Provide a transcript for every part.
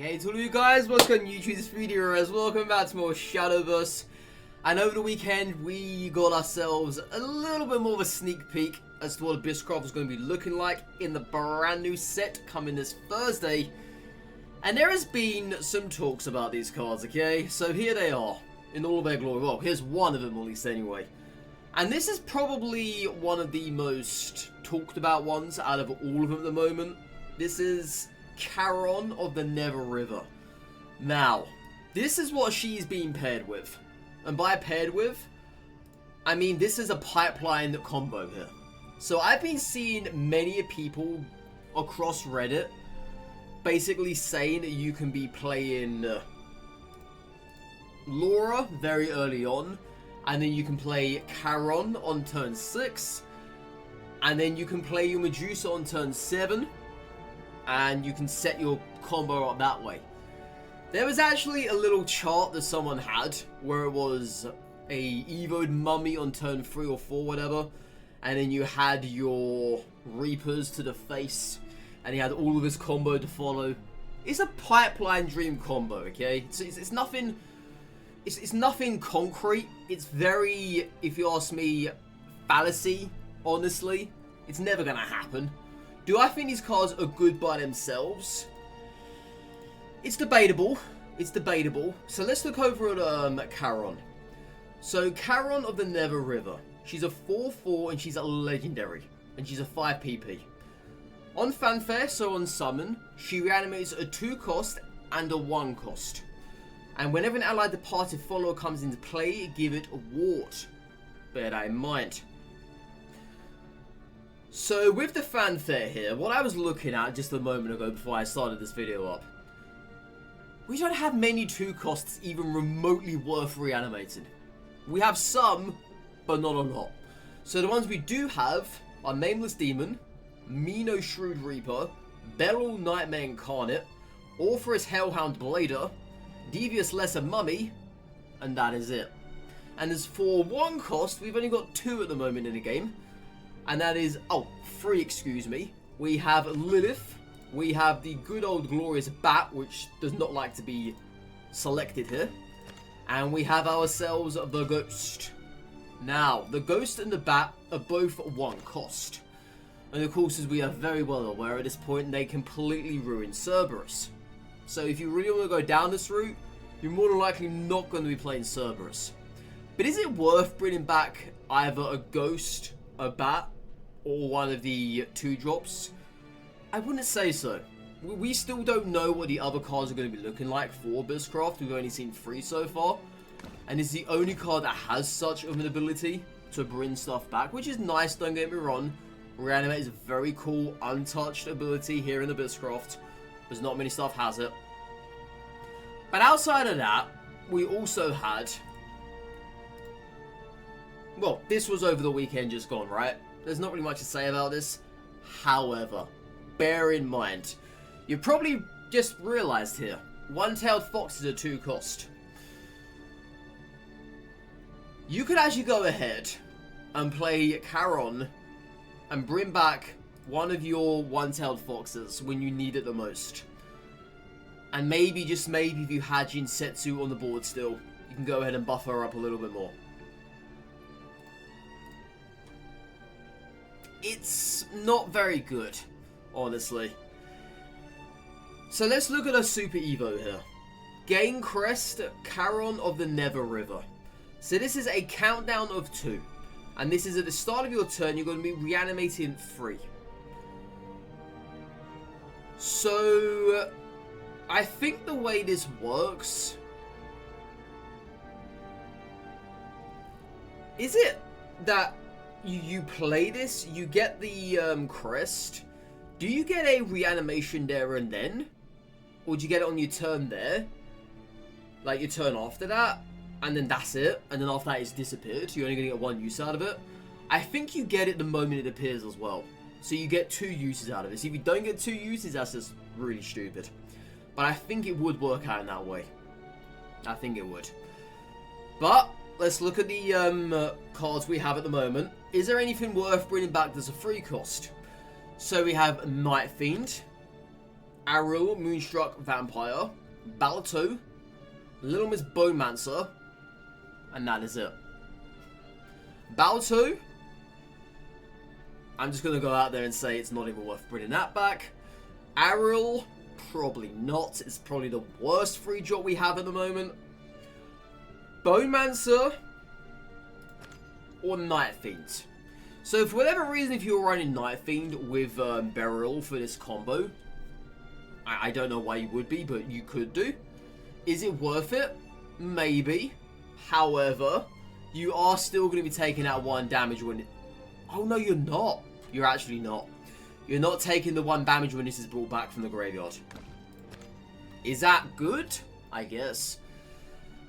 Hey to all you guys, what's going on YouTube? This video is welcome back to more Shadowverse. And over the weekend we got ourselves a little bit more of a sneak peek as to what Abysscraft is going to be looking like in the brand new set coming this Thursday. And there has been some talks about these cards, okay? So here they are in all of their glory. Well, here's one of them at least anyway. And this is probably one of the most talked about ones out of all of them at the moment. This is Charon of the Nether River. Now, this is what she's being paired with. And by paired with, I mean this is a pipeline combo here. So I've been seeing many people across Reddit basically saying that you can be playing Laura very early on, and then you can play Charon on turn 6, and then you can play your Medusa on turn 7, and you can set your combo up that way. There was actually a little chart that someone had where it was a evoed mummy on turn 3 or 4, whatever, and then you had your Reapers to the face, and he had all of his combo to follow. It's a pipeline dream combo, okay? It's nothing. It's nothing concrete. It's very, if you ask me, fallacy. Honestly, it's never gonna happen. Do I think these cards are good by themselves? It's debatable. It's debatable. So let's look over at Charon. So Charon of the Nether River. She's a 4/4 and she's a legendary. And she's a 5 PP. On Fanfare, so on Summon, she reanimates a 2 cost and a 1 cost. And whenever an allied departed follower comes into play, give it a ward. Bear that in mind. So with the Fanfare here, what I was looking at just a moment ago before I started this video up, we don't have many 2 costs even remotely worth reanimating. We have some, but not a lot. So the ones we do have are Nameless Demon, Mino Shrewd Reaper, Beryl Nightmare Incarnate, Orpheus Hellhound Blader, Devious Lesser Mummy, and that is it. And as for 1 cost, we've only got 2 at the moment in the game. And that is, 3, excuse me. We have Lilith, we have the good old glorious Bat, which does not like to be selected here. And we have ourselves the Ghost. Now, the Ghost and the Bat are both 1 cost. And of course, as we are very well aware at this point, they completely ruin Cerberus. So if you really want to go down this route, you're more than likely not going to be playing Cerberus. But is it worth bringing back either a Ghost, a Bat, or one of the 2 drops? I wouldn't say so. We still don't know what the other cards are going to be looking like for Abysscraft. We've only seen 3 so far. And it's the only card that has such of an ability to bring stuff back, which is nice, don't get me wrong. Reanimate is a very cool, untouched ability here in Abysscraft. There's not many stuff has it. But outside of that, we also had... Well, this was over the weekend just gone, right? There's not really much to say about this. However, bear in mind, you probably just realized here, One-Tailed Fox is a 2 cost. You could actually go ahead and play Charon and bring back one of your One-Tailed Foxes when you need it the most. And maybe, just maybe, if you had Jinsetsu on the board still, you can go ahead and buff her up a little bit more. It's not very good, honestly. So let's look at a Super Evo here. Gain Crest, Charon of the Nether River. So this is a countdown of 2. And this is at the start of your turn, you're going to be reanimating 3. So I think the way this works... Is it that you play this, you get the crest, do you get a reanimation there and then? Or do you get it on your turn there? Like your turn after that? And then that's it? And then after that it's disappeared? You're only going to get 1 use out of it? I think you get it the moment it appears as well. So you get 2 uses out of it. So if you don't get 2 uses, that's just really stupid. But I think it would work out in that way. I think it would. But let's look at the cards we have at the moment. Is there anything worth bringing back that's a 3 cost? So we have Night Fiend, Ariel, Moonstruck Vampire, Balto, Little Miss Bowmancer, and that is it. Balto, I'm just going to go out there and say it's not even worth bringing that back. Ariel, probably not. It's probably the worst free drop we have at the moment. Bowmancer or Night Fiend. So for whatever reason, if you're running Night Fiend with Beryl for this combo, I don't know why you would be, but you could do. Is it worth it? Maybe. However, you are still going to be taking out 1 damage when it... Oh no, you're not. You're actually not. You're not taking the 1 damage when this is brought back from the graveyard. Is that good? I guess.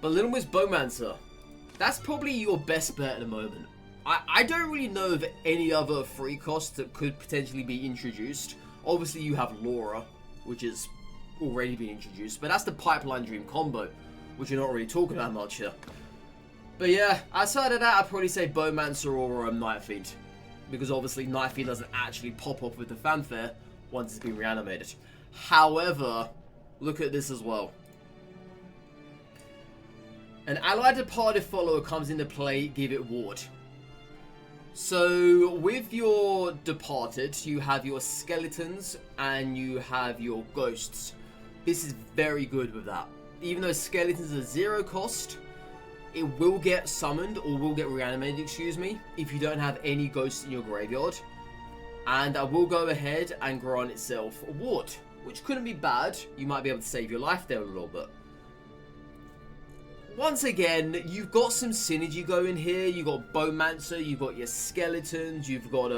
But Little Miss Bowmancer, that's probably your best bet at the moment. I don't really know of any other free costs that could potentially be introduced. Obviously, you have Laura, which has already been introduced. But that's the Pipeline Dream combo, which you're not really talking about much here. But yeah, outside of that, I'd probably say Bowmancer or Night Fiend. Because obviously, Night Fiend doesn't actually pop off with the fanfare once it's been reanimated. However, look at this as well. An allied departed follower comes into play, give it ward. So, with your departed, you have your skeletons and you have your ghosts. This is very good with that. Even though skeletons are 0 cost, it will get summoned, or will get reanimated, excuse me, if you don't have any ghosts in your graveyard. And I will go ahead and grant itself a ward, which couldn't be bad. You might be able to save your life there a little bit. Once again, you've got some synergy going here. You've got Bowmancer, you've got your skeletons, you've got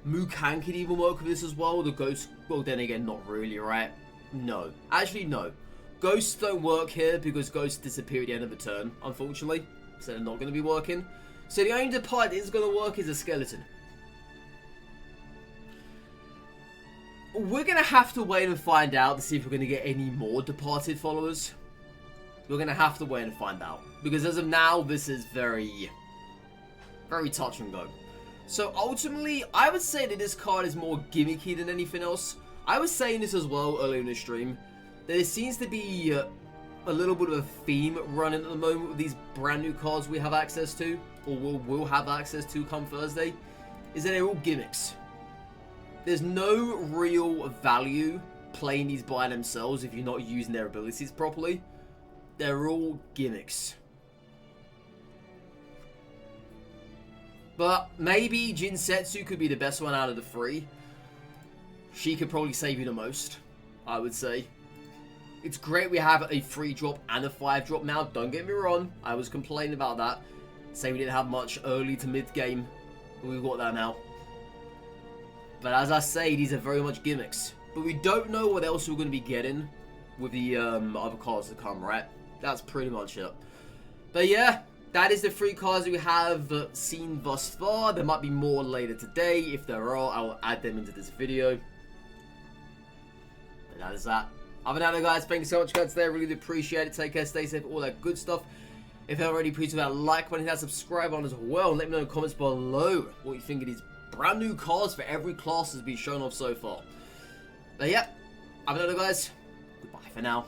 Mukan could even work with this as well. The ghosts, well then again, not really, right? No. Actually, no. Ghosts don't work here because ghosts disappear at the end of the turn, unfortunately. So they're not going to be working. So the only departed that is going to work is a skeleton. We're going to have to wait and find out to see if we're going to get any more departed followers. We're going to have to wait and find out. Because as of now, this is very touch and go. So ultimately, I would say that this card is more gimmicky than anything else. I was saying this as well earlier in the stream. There seems to be a little bit of a theme running at the moment with these brand new cards we have access to. Or will have access to come Thursday. Is that they're all gimmicks. There's no real value playing these by themselves if you're not using their abilities properly. They're all gimmicks. But maybe Jinsetsu could be the best one out of the 3. She could probably save you the most, I would say. It's great we have a 3 drop and a 5 drop now. Don't get me wrong. I was complaining about that. Saying we didn't have much early to mid game. But we've got that now. But as I say, these are very much gimmicks. But we don't know what else we're going to be getting with the other cards to come, right? That's pretty much it. But yeah, that is the 3 cards we have seen thus far. There might be more later today. If there are, I will add them into this video. And that is that. Other than that, guys, thank you so much for today. I really do appreciate it. Take care, stay safe, all that good stuff. If you haven't already, please do that like button, hit that subscribe on as well. Let me know in the comments below what you think of these brand new cards for every class that's been shown off so far. But yeah, other than that, guys, goodbye for now.